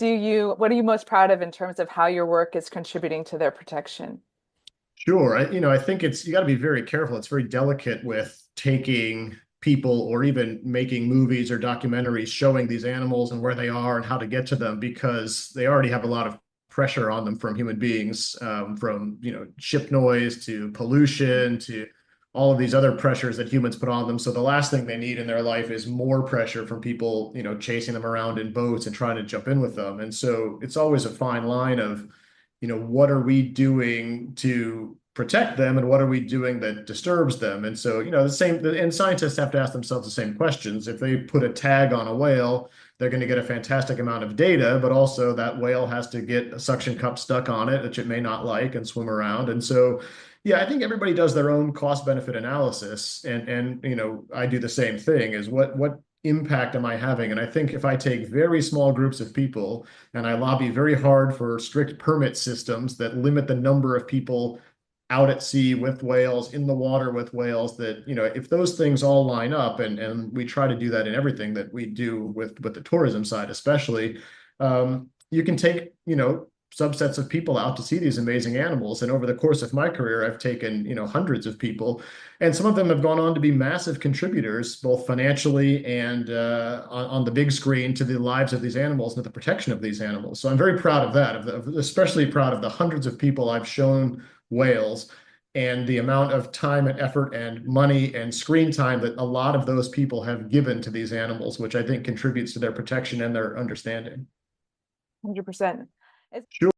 what are you most proud of in terms of how your work is contributing to their protection? Sure. I think you got to be very careful. It's very delicate with taking people or even making movies or documentaries showing these animals and where they are and how to get to them because they already have a lot of pressure on them from human beings, from, ship noise to pollution to all of these other pressures that humans put on them. So the last thing they need in their life is more pressure from people, chasing them around in boats and trying to jump in with them. And so it's always a fine line of what are we doing to protect them and what are we doing that disturbs them? And so, and scientists have to ask themselves the same questions. If they put a tag on a whale, they're going to get a fantastic amount of data, but also that whale has to get a suction cup stuck on it, which it may not like and swim around. And so, yeah, I think everybody does their own cost benefit analysis. And I do the same thing is what impact am I having? And I think if I take very small groups of people and I lobby very hard for strict permit systems that limit the number of people out at sea with whales, in the water with whales, that, if those things all line up, and we try to do that in everything that we do with the tourism side, especially, you can take, subsets of people out to see these amazing animals. And over the course of my career, I've taken, hundreds of people, and some of them have gone on to be massive contributors, both financially and on the big screen to the lives of these animals and the protection of these animals. So I'm very proud of that, especially proud of the hundreds of people I've shown whales and the amount of time and effort and money and screen time that a lot of those people have given to these animals, which I think contributes to their protection and their understanding. 100%. Sure.